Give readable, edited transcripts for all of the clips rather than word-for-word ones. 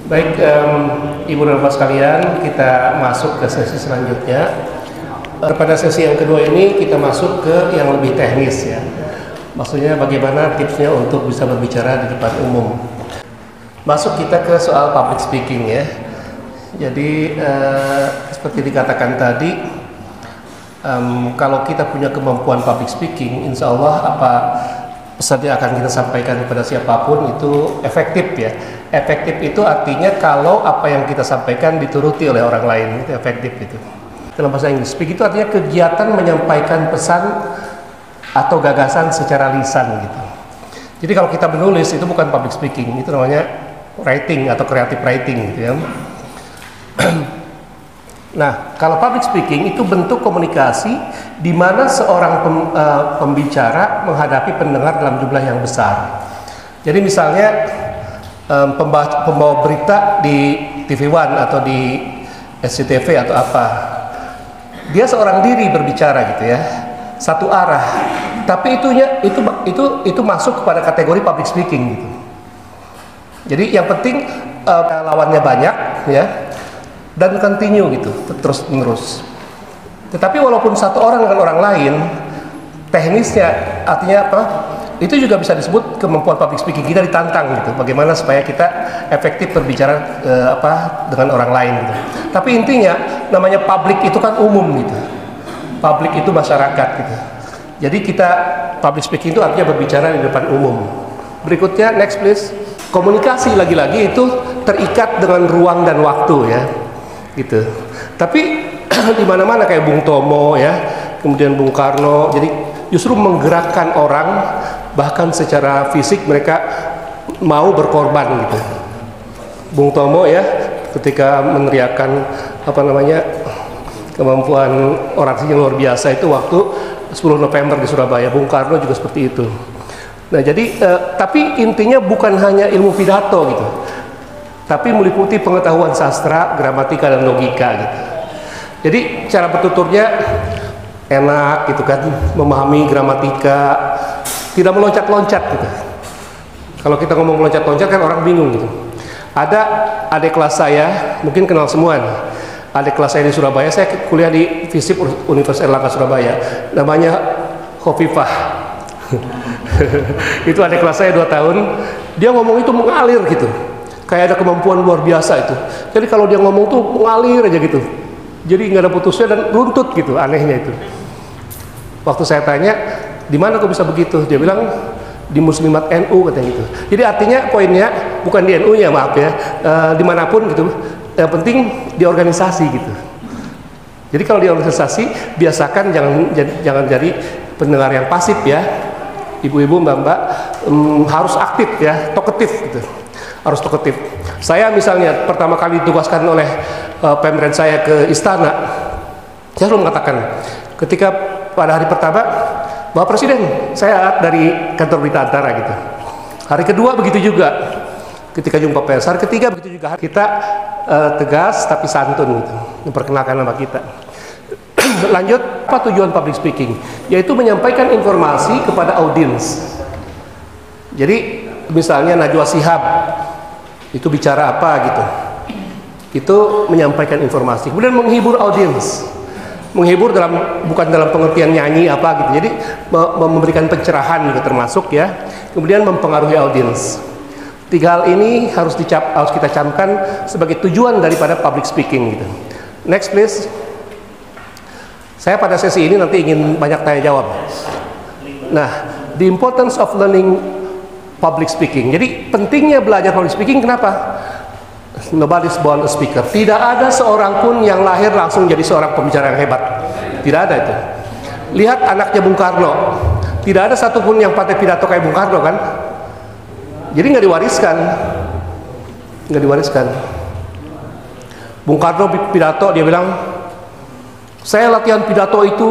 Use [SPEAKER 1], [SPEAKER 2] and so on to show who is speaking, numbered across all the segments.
[SPEAKER 1] Baik, Ibu dan Bapak sekalian, kita masuk ke sesi selanjutnya. Pada sesi yang kedua ini kita masuk ke yang lebih teknis ya. Maksudnya bagaimana tipsnya untuk bisa berbicara di depan umum. Masuk kita ke soal public speaking ya. Jadi seperti dikatakan tadi, kalau kita punya kemampuan public speaking, insya Allah apa pesan yang akan kita sampaikan kepada siapapun itu efektif ya. Efektif itu artinya kalau apa yang kita sampaikan dituruti oleh orang lain, itu efektif itu. Dalam bahasa Inggris, speak itu artinya kegiatan menyampaikan pesan atau gagasan secara lisan gitu. Jadi kalau kita menulis itu bukan public speaking, itu namanya writing atau creative writing gitu ya. Nah, kalau public speaking itu bentuk komunikasi di mana seorang pembicara menghadapi pendengar dalam jumlah yang besar. Jadi misalnya pembawa berita di TV One atau di SCTV atau apa, dia seorang diri berbicara gitu ya, satu arah. Tapi itu masuk kepada kategori public speaking gitu. Jadi yang penting lawannya banyak ya. Dan continue gitu, terus menerus. Tetapi walaupun satu orang dengan orang lain, teknisnya artinya apa? Itu juga bisa disebut kemampuan public speaking. Kita ditantang gitu, bagaimana supaya kita efektif berbicara dengan orang lain gitu. Tapi intinya namanya public itu kan umum gitu. Public itu masyarakat gitu. Jadi kita public speaking itu artinya berbicara di depan umum. Berikutnya next please. Komunikasi lagi-lagi itu terikat dengan ruang dan waktu ya. Gitu. Tapi di mana-mana kayak Bung Tomo ya, kemudian Bung Karno, jadi justru menggerakkan orang, bahkan secara fisik mereka mau berkorban gitu. Bung Tomo ya, ketika meneriakkan kemampuan orasinya luar biasa itu waktu 10 November di Surabaya. Bung Karno juga seperti itu. Nah jadi tapi intinya bukan hanya ilmu pidato gitu, tapi meliputi pengetahuan sastra, gramatika, dan logika gitu. Jadi cara bertuturnya enak gitu kan, memahami gramatika, tidak meloncat-loncat gitu. Kalau kita ngomong meloncat-loncat kan orang bingung gitu. Ada adik kelas saya, mungkin kenal semua nih. Adik kelas saya di Surabaya, saya kuliah di FISIP Universitas Erlangga Surabaya, namanya Khofifah. Itu adik kelas saya 2 tahun, dia ngomong itu mengalir gitu. Kayak ada kemampuan luar biasa itu. Jadi kalau dia ngomong tuh mengalir aja gitu. Jadi nggak ada putusnya dan runtut gitu, anehnya itu. Waktu saya tanya, di mana kok bisa begitu? Dia bilang di Muslimat NU katanya gitu. Jadi artinya poinnya bukan di NU-nya, maaf ya, dimanapun gitu. Yang penting di organisasi gitu. Jadi kalau di organisasi biasakan jangan jadi pendengar yang pasif ya. Ibu-ibu, mbak-mbak harus aktif ya, talkative gitu. Harus talkative. Saya misalnya pertama kali ditugaskan oleh pemerintahan saya ke istana, saya selalu mengatakan ketika pada hari pertama, Bapak Presiden, saya dari kantor berita antara gitu. Hari kedua begitu juga, ketika jumpa pers. Hari ketiga begitu juga. Kita tegas tapi santun gitu, memperkenalkan nama kita. Lanjut, apa tujuan public speaking? Yaitu menyampaikan informasi kepada audiens. Jadi misalnya Najwa Shihab itu bicara apa gitu, itu menyampaikan informasi, kemudian menghibur audiens, menghibur bukan dalam pengertian nyanyi apa gitu, jadi memberikan pencerahan juga termasuk ya, kemudian mempengaruhi audiens. 3 hal ini harus kita camkan sebagai tujuan daripada public speaking gitu. Next please. Saya pada sesi ini nanti ingin banyak tanya jawab. Nah, the importance of learning public speaking. Jadi pentingnya belajar public speaking kenapa? Nobody's born a speaker. Tidak ada seorang pun yang lahir langsung jadi seorang pembicara yang hebat. Tidak ada itu. Lihat anaknya Bung Karno. Tidak ada satupun yang pandai pidato kayak Bung Karno kan? Jadi nggak diwariskan. Nggak diwariskan. Bung Karno pidato, dia bilang, saya latihan pidato itu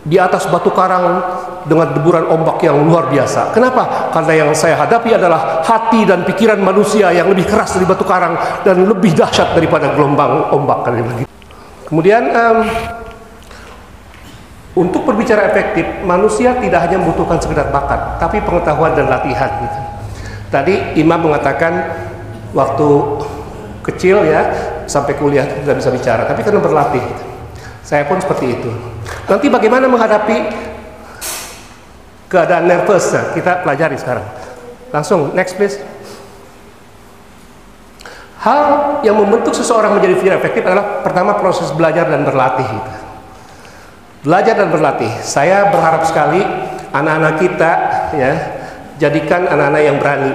[SPEAKER 1] di atas batu karang dengan deburan ombak yang luar biasa. Kenapa? Karena yang saya hadapi adalah hati dan pikiran manusia yang lebih keras dari batu karang dan lebih dahsyat daripada gelombang ombak. Kemudian untuk berbicara efektif, manusia tidak hanya membutuhkan sekedar bakat, tapi pengetahuan dan latihan gitu. Tadi Imam mengatakan waktu kecil ya sampai kuliah tidak bisa bicara, tapi karena berlatih. Saya pun seperti itu. Nanti bagaimana menghadapi keadaan nervous, nah, kita pelajari sekarang. Langsung next please. Hal yang membentuk seseorang menjadi VR efektif adalah pertama proses belajar dan berlatih. Belajar dan berlatih. Saya berharap sekali anak-anak kita ya jadikan anak-anak yang berani.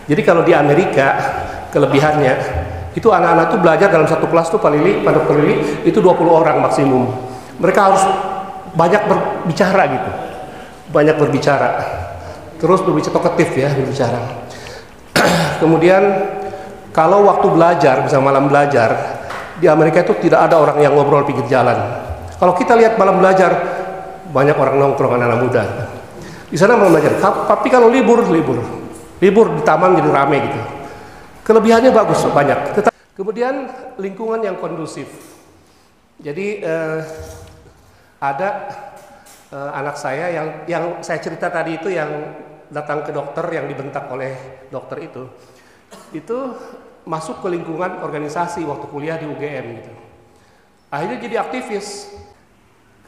[SPEAKER 1] Jadi kalau di Amerika kelebihannya itu anak-anak tuh belajar dalam satu kelas tuh pada Lili itu 20 orang maksimum. Mereka harus banyak berbicara gitu. Banyak berbicara. Terus berbicara talkatif ya, berbicara. Kemudian kalau waktu belajar, bisa malam belajar, di Amerika itu tidak ada orang yang ngobrol pinggir jalan. Kalau kita lihat malam belajar, banyak orang nongkrong anak-anak muda. Di sana malam belajar. Tapi kalau libur di taman jadi rame gitu. Kelebihannya bagus, banyak. Kemudian lingkungan yang kondusif. Jadi ada anak saya yang saya cerita tadi itu yang datang ke dokter yang dibentak oleh dokter itu masuk ke lingkungan organisasi waktu kuliah di UGM gitu. Akhirnya jadi aktivis.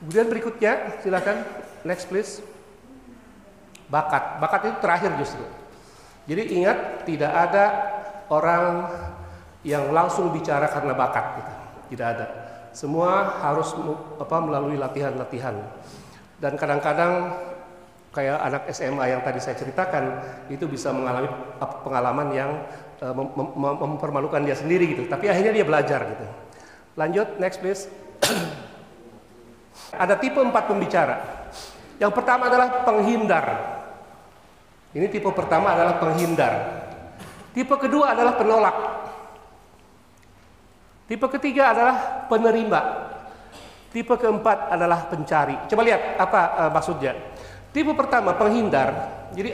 [SPEAKER 1] Kemudian berikutnya silakan next please. Bakat itu terakhir justru. Jadi ingat tidak ada orang yang langsung bicara karena bakat gitu. Tidak ada. Semua harus melalui latihan-latihan. Dan kadang-kadang kayak anak SMA yang tadi saya ceritakan itu bisa mengalami pengalaman yang mempermalukan dia sendiri gitu. Tapi akhirnya dia belajar gitu. Lanjut next please. Ada tipe 4 pembicara. Yang pertama adalah penghindar. Ini tipe pertama adalah penghindar. Tipe kedua adalah penolak. Tipe ketiga adalah penerima. Tipe keempat adalah pencari. Coba lihat apa maksudnya. Tipe pertama penghindar. Jadi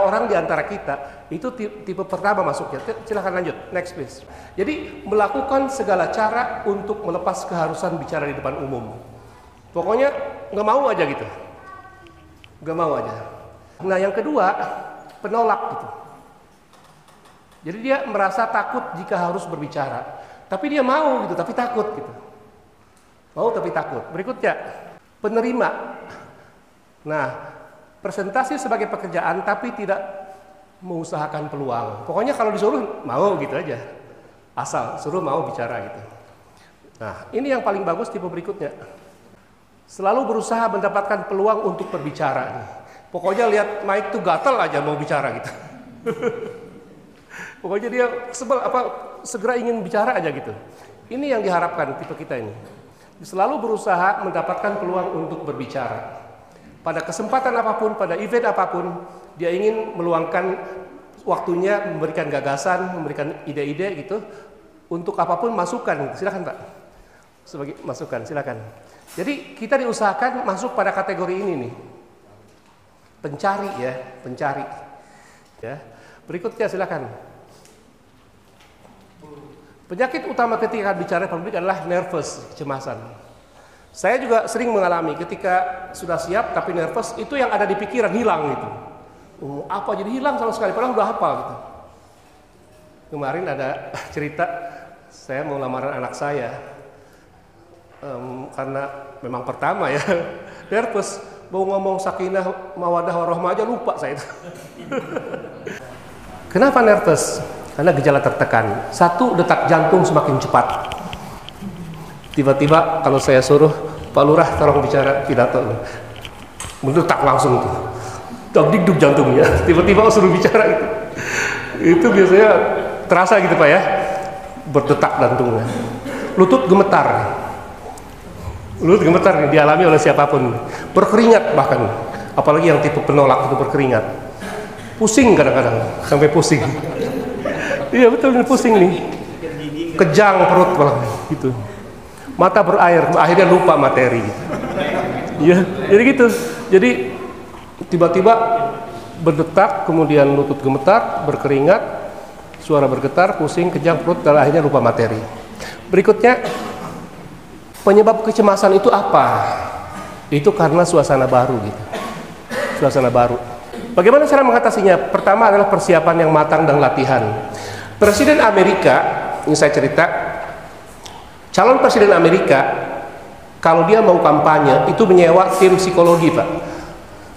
[SPEAKER 1] orang di antara kita itu tipe pertama masuknya. Silahkan lanjut. Next please. Jadi melakukan segala cara untuk melepas keharusan bicara di depan umum. Pokoknya nggak mau aja gitu. Nggak mau aja. Nah yang kedua penolak gitu. Jadi dia merasa takut jika harus berbicara. Tapi dia mau gitu, tapi takut gitu. Mau tapi takut. Berikutnya, penerima. Nah, presentasi sebagai pekerjaan tapi tidak mengusahakan peluang. Pokoknya kalau disuruh mau gitu aja. Asal suruh mau bicara gitu. Nah, ini yang paling bagus tipe berikutnya. Selalu berusaha mendapatkan peluang untuk berbicara nih. Pokoknya lihat mic tuh gatel aja mau bicara gitu. Pokoknya dia segera ingin bicara aja gitu. Ini yang diharapkan tipe kita ini. Selalu berusaha mendapatkan peluang untuk berbicara. Pada kesempatan apapun, pada event apapun, dia ingin meluangkan waktunya, memberikan gagasan, memberikan ide-ide gitu. Untuk apapun masukan. Silakan Pak. Sebagai masukan, silakan. Jadi kita diusahakan masuk pada kategori ini nih. Pencari ya, pencari. Ya. Berikutnya silakan. Penyakit utama ketika bicara publik adalah nervous, kecemasan. Saya juga sering mengalami ketika sudah siap tapi nervous, itu yang ada di pikiran hilang gitu. Apa jadi hilang sama sekali, padahal udah hafal gitu. Kemarin ada cerita, saya mau lamaran anak saya, karena memang pertama ya, nervous, mau ngomong sakinah, mawadah, warahmah aja lupa saya itu. Kenapa nervous? Karena gejala tertekan. 1, detak jantung semakin cepat. Tiba-tiba kalau saya suruh Pak Lurah tolong bicara pidato, mendetak langsung tuh. Dagdikduk jantungnya. Tiba-tiba suruh bicara itu. Itu biasanya terasa gitu Pak ya. Berdetak jantungnya. Lutut gemetar. Lutut gemetar dialami oleh siapapun. Berkeringat bahkan. Apalagi yang tipe penolak itu berkeringat. Pusing kadang-kadang sampai pusing. Iya betul, pusing nih. Kejang perut malah gitu. Mata berair, akhirnya lupa materi gitu. Iya, jadi gitu. Jadi tiba-tiba berdetak, kemudian lutut gemetar, berkeringat, suara bergetar, pusing, kejang perut, dan akhirnya lupa materi. Berikutnya, penyebab kecemasan itu apa? Itu karena suasana baru gitu. Suasana baru. Bagaimana cara mengatasinya? Pertama adalah persiapan yang matang dan latihan. Presiden Amerika, ini saya cerita, calon presiden Amerika kalau dia mau kampanye itu menyewa tim psikologi, Pak.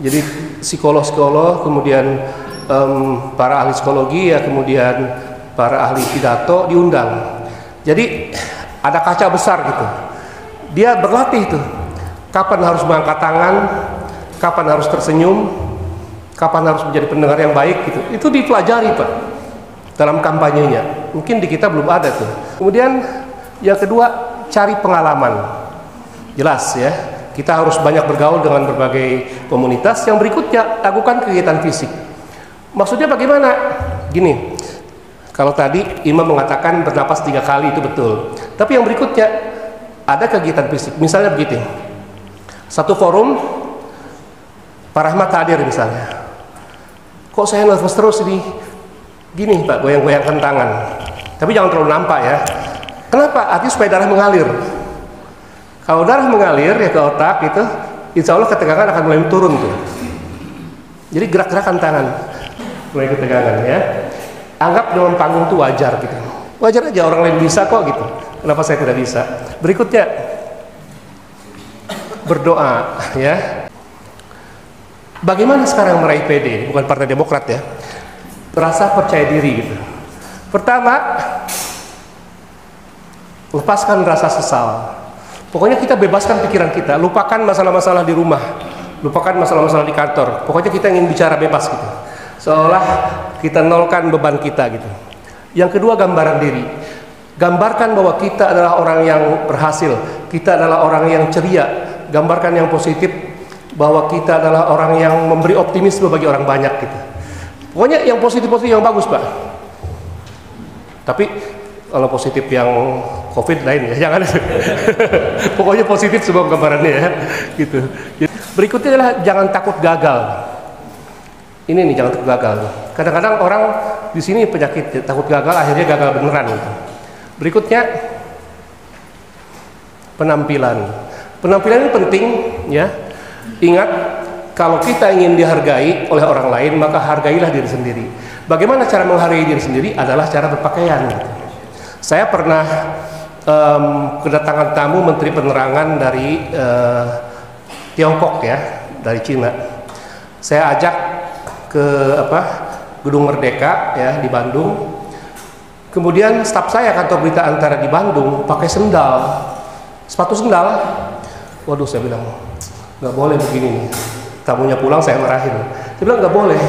[SPEAKER 1] Jadi psikolog, kemudian para ahli psikologi, ya, kemudian para ahli pidato diundang. Jadi ada kaca besar gitu. Dia berlatih tuh, kapan harus mengangkat tangan, kapan harus tersenyum, kapan harus menjadi pendengar yang baik gitu. Itu dipelajari, Pak, dalam kampanyenya. Mungkin di kita belum ada tuh. Kemudian yang kedua, cari pengalaman. Jelas ya, kita harus banyak bergaul dengan berbagai komunitas. Yang berikutnya, lakukan kegiatan fisik. Maksudnya bagaimana? Gini, kalau tadi Imam mengatakan bernapas 3 kali, itu betul. Tapi yang berikutnya, ada kegiatan fisik. Misalnya begitu, satu forum, Pak Rahmat hadir misalnya. Kok saya nervous terus ini? Gini, Pak, goyang-goyangkan tangan. Tapi jangan terlalu nampak ya. Kenapa? Artinya supaya darah mengalir. Kalau darah mengalir ya ke otak itu, insya Allah ketegangan akan mulai turun tuh. Jadi gerak-gerakan tangan, mulai ketegangan ya. Anggap dalam panggung itu wajar gitu. Wajar aja, orang lain bisa kok gitu. Kenapa saya tidak bisa? Berikutnya, berdoa ya. Bagaimana sekarang meraih PD? Bukan Partai Demokrat ya. Rasa percaya diri gitu. Pertama, lepaskan rasa sesal. Pokoknya kita bebaskan pikiran kita, lupakan masalah-masalah di rumah, lupakan masalah-masalah di kantor. Pokoknya kita ingin bicara bebas gitu. Seolah kita nolkan beban kita gitu. Yang kedua, gambaran diri. Gambarkan bahwa kita adalah orang yang berhasil, kita adalah orang yang ceria. Gambarkan yang positif, bahwa kita adalah orang yang memberi optimisme bagi orang banyak gitu. Pokoknya yang positif-positif, yang bagus, Pak. Tapi kalau positif yang COVID lain ya, jangan. Pokoknya positif semua gambarannya ya, gitu. Berikutnya adalah jangan takut gagal. Ini nih, jangan takut gagal. Kadang-kadang orang di sini penyakit takut gagal, akhirnya gagal beneran gitu. Berikutnya, penampilan. Penampilan ini penting ya. Ingat, kalau kita ingin dihargai oleh orang lain, maka hargailah diri sendiri. Bagaimana cara menghargai diri sendiri? Adalah cara berpakaian. Saya pernah kedatangan tamu Menteri Penerangan dari Tiongkok ya, dari Cina. Saya ajak ke Gedung Merdeka ya di Bandung. Kemudian staf saya kantor berita antara di Bandung pakai sendal, sepatu sendal. Waduh, saya bilang nggak boleh begini nih. Tamunya pulang, saya marahin. Saya bilang nggak boleh.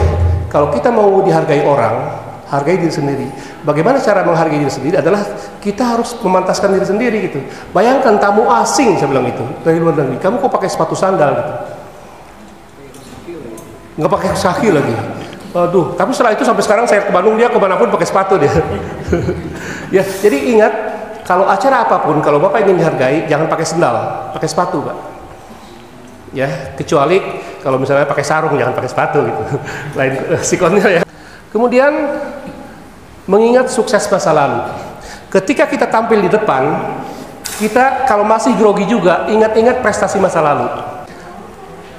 [SPEAKER 1] Kalau kita mau dihargai orang, hargai diri sendiri. Bagaimana cara menghargai diri sendiri adalah kita harus memantaskan diri sendiri gitu. Bayangkan tamu asing, saya bilang itu, dari luar negeri, kamu kok pakai sepatu sandal gitu? Nggak pakai kaki lagi. Aduh, tapi setelah itu sampai sekarang saya ke Bandung, dia kemanapun pakai sepatu dia. Ya, jadi ingat, kalau acara apapun, kalau Bapak ingin dihargai, jangan pakai sendal, pakai sepatu, Pak. Ya, kecuali kalau misalnya pakai sarung, jangan pakai sepatu gitu. Lain sikonnya ya. Kemudian mengingat sukses masa lalu. Ketika kita tampil di depan, kita kalau masih grogi juga, ingat-ingat prestasi masa lalu.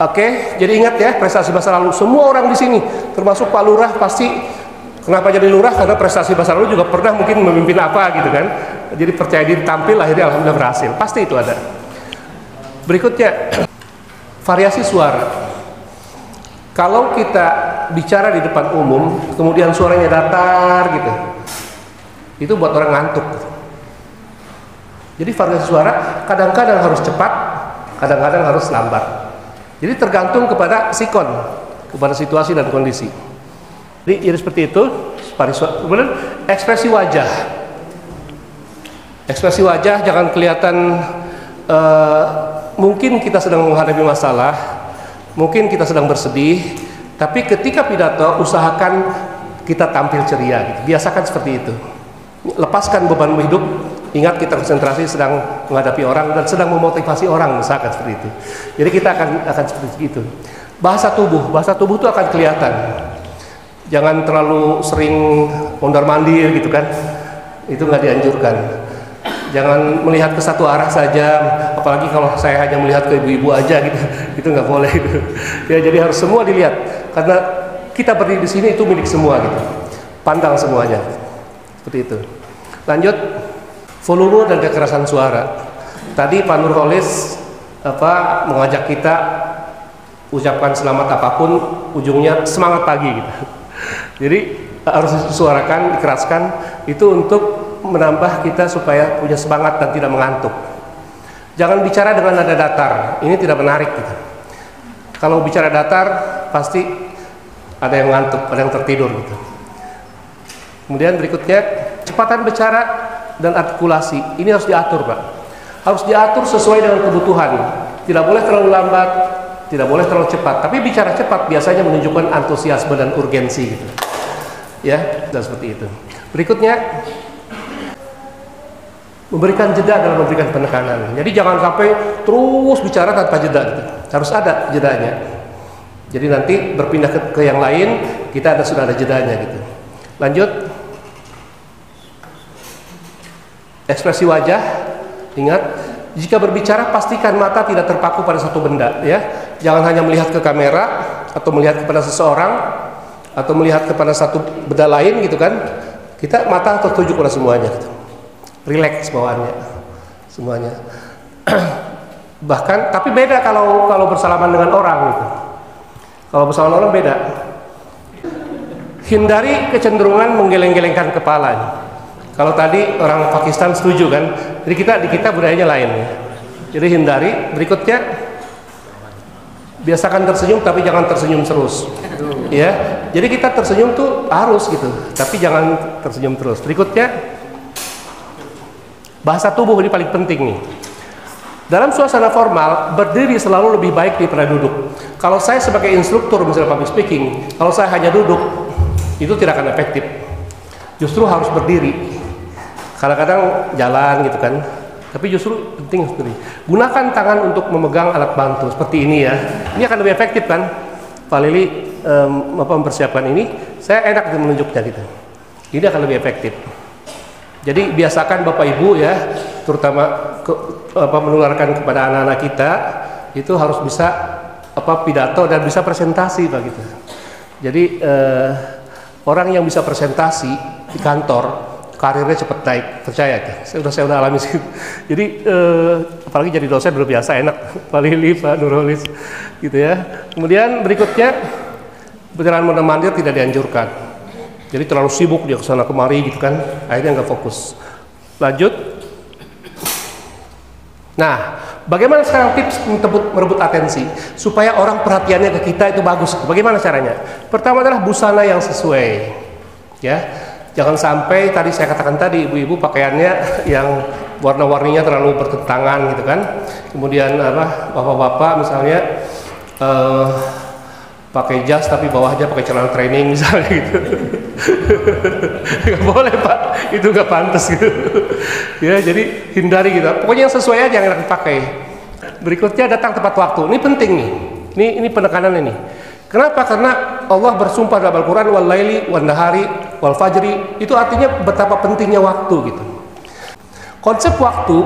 [SPEAKER 1] Oke, jadi ingat ya, prestasi masa lalu. Semua orang di sini, termasuk Pak Lurah, pasti kenapa jadi lurah? Karena prestasi masa lalu juga pernah mungkin memimpin apa gitu kan. Jadi percaya diri, tampil, akhirnya alhamdulillah berhasil. Pasti itu ada. Berikutnya, variasi suara. Kalau kita bicara di depan umum, kemudian suaranya datar gitu, itu buat orang ngantuk. Jadi variasi suara kadang-kadang harus cepat, kadang-kadang harus lambat. Jadi tergantung kepada sikon, kepada situasi dan kondisi. Jadi seperti itu. Kemudian ekspresi wajah. Ekspresi wajah jangan kelihatan mungkin kita sedang menghadapi masalah, mungkin kita sedang bersedih, tapi ketika pidato usahakan kita tampil ceria gitu. Biasakan seperti itu. Lepaskan beban hidup. Ingat, kita konsentrasi sedang menghadapi orang dan sedang memotivasi orang, misalkan seperti itu. Jadi kita akan seperti itu. Bahasa tubuh itu akan kelihatan. Jangan terlalu sering mondar-mandir gitu kan. Itu nggak dianjurkan. Jangan melihat ke satu arah saja, apalagi kalau saya hanya melihat ke ibu-ibu aja gitu. Itu nggak boleh gitu. Ya, jadi harus semua dilihat. Karena kita berdiri di sini itu milik semua gitu. Pandang semuanya. Seperti itu. Lanjut, volume dan kekerasan suara. Tadi Pak Nurholis mengajak kita ucapkan selamat apapun, ujungnya semangat pagi gitu. Jadi harus disuarakan, dikeraskan, itu untuk menambah kita supaya punya semangat dan tidak mengantuk. Jangan bicara dengan nada datar, ini tidak menarik gitu. Kalau bicara datar pasti ada yang ngantuk, ada yang tertidur gitu. Kemudian berikutnya, kecepatan bicara dan artikulasi, ini harus diatur Pak. Harus diatur sesuai dengan kebutuhan. Tidak boleh terlalu lambat, tidak boleh terlalu cepat. Tapi bicara cepat biasanya menunjukkan antusiasme dan urgensi gitu. Ya, dan seperti itu. Berikutnya, memberikan jeda dalam memberikan penekanan. Jadi jangan sampai terus bicara tanpa jeda gitu. Harus ada jedanya. Jadi nanti berpindah ke yang lain, kita sudah ada jedanya gitu. Lanjut. Ekspresi wajah. Ingat, jika berbicara pastikan mata tidak terpaku pada satu benda ya. Jangan hanya melihat ke kamera atau melihat kepada seseorang atau melihat kepada satu benda lain gitu kan. Kita mata tertuju pada semuanya gitu. Relax bawaannya semuanya. Bahkan tapi beda kalau bersalaman dengan orang gitu. Kalau bersalaman orang beda. Hindari kecenderungan menggeleng-gelengkan kepala. Kalau tadi orang Pakistan setuju kan, jadi di kita budayanya lain ya. Jadi hindari. Berikutnya, biasakan tersenyum tapi jangan tersenyum terus. Ya, jadi kita tersenyum tuh harus gitu, tapi jangan tersenyum terus. Berikutnya, bahasa tubuh ini paling penting nih. Dalam suasana formal, berdiri selalu lebih baik daripada duduk. Kalau saya sebagai instruktur misalnya public speaking, kalau saya hanya duduk, itu tidak akan efektif. Justru harus berdiri. Kadang-kadang jalan gitu kan, tapi justru penting berdiri. Gunakan tangan untuk memegang alat bantu seperti ini ya. Ini akan lebih efektif kan. Pak Lili mempersiapkan ini, saya enak menunjuknya gitu. Ini akan lebih efektif. Jadi biasakan Bapak Ibu ya, terutama menularkan kepada anak-anak kita, itu harus bisa pidato dan bisa presentasi Pak gitu. Jadi orang yang bisa presentasi di kantor karirnya cepat naik, percaya ya. Saya udah alami sih. Jadi apalagi jadi dosen udah biasa enak. Pak Lili, Pak Nurholis gitu ya. Kemudian berikutnya, perjalanan mondar-mandir tidak dianjurkan. Jadi terlalu sibuk dia kesana kemari gitu kan, akhirnya nggak fokus. Lanjut. Nah, bagaimana sekarang tips untuk merebut atensi supaya orang perhatiannya ke kita itu bagus? Bagaimana caranya? Pertama adalah busana yang sesuai, ya. Jangan sampai tadi saya katakan tadi ibu-ibu pakaiannya yang warna-warninya terlalu bertentangan gitu kan. Kemudian bapak-bapak misalnya pakai jas tapi bawahnya pakai celana training misalnya gitu. Nggak boleh Pak, itu nggak pantas gitu. Ya jadi hindari gitu. Pokoknya yang sesuai aja yang enak dipakai. Berikutnya datang tepat waktu. Ini penting nih. Ini penekanan ini. Kenapa? Karena Allah bersumpah dalam Al-Quran wal laili wan nahari wal fajri, itu artinya betapa pentingnya waktu gitu. Konsep waktu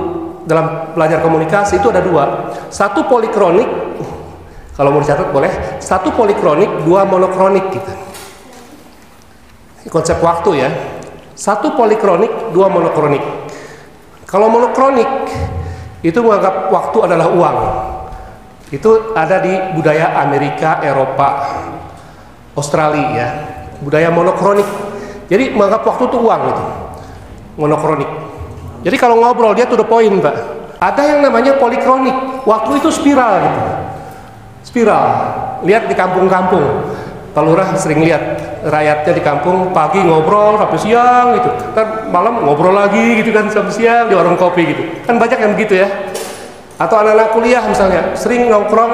[SPEAKER 1] dalam belajar komunikasi itu ada dua. Satu polikronik, kalau mau dicatat boleh. Satu polikronik, dua monokronik gitu. Konsep waktu ya. Satu polikronik, dua monokronik. Kalau monokronik itu menganggap waktu adalah uang. Itu ada di budaya Amerika, Eropa, Australia ya. Budaya monokronik. Jadi menganggap waktu itu uang gitu. Monokronik. Jadi kalau ngobrol dia to the point, Pak. Ada yang namanya polikronik. Waktu itu spiral gitu. Spiral. Lihat di kampung-kampung. Pak Lurah sering lihat rakyatnya di kampung pagi ngobrol sampai siang gitu. Kan malam ngobrol lagi gitu kan sampai siang di warung kopi gitu. Kan banyak yang begitu ya. Atau anak-anak kuliah misalnya sering nongkrong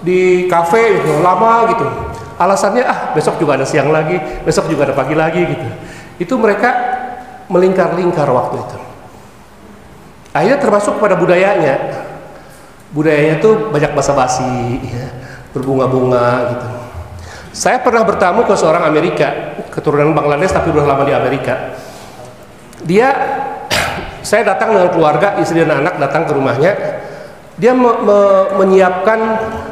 [SPEAKER 1] di kafe gitu, lama gitu. Alasannya besok juga ada siang lagi, besok juga ada pagi lagi gitu. Itu mereka melingkar-lingkar waktu itu. Akhirnya termasuk pada budayanya. Budayanya itu banyak basa-basi, ya, berbunga-bunga gitu. Saya pernah bertamu ke seorang Amerika, keturunan Bangladesh tapi udah lama di Amerika. Saya datang dengan keluarga, istri dan anak datang ke rumahnya. Dia menyiapkan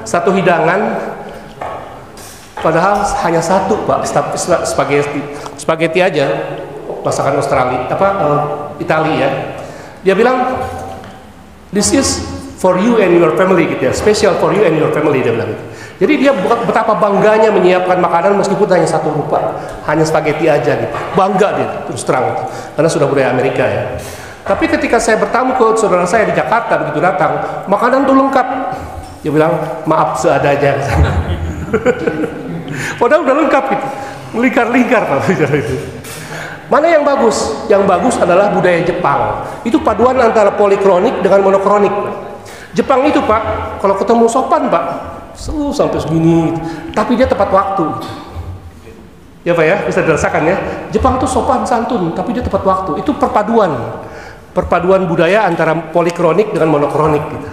[SPEAKER 1] satu hidangan, padahal hanya satu Pak, spaghetti aja. masakan Australia, Italia ya. Dia bilang, this is for you and your family gitu ya, special for you and your family, dia bilang gitu. Jadi dia betapa bangganya menyiapkan makanan meskipun hanya satu rupa, hanya spaghetti aja gitu. Bangga dia terus terang gitu. Karena sudah budaya Amerika ya. Tapi ketika saya bertamu ke saudara saya di Jakarta, begitu datang, makanan tuh lengkap. Dia bilang, maaf seadanya. Padahal udah lengkap gitu, lingkar-lingkar kalau bicara itu. Mana yang bagus? Yang bagus adalah budaya Jepang. Itu paduan antara polikronik dengan monokronik. Jepang itu Pak, kalau ketemu sopan Pak, sampai segini, gitu. Tapi dia tepat waktu. Ya Pak ya, bisa dirasakan ya. Jepang tuh sopan santun, tapi dia tepat waktu. Itu perpaduan budaya antara polikronik dengan monokronik gitu.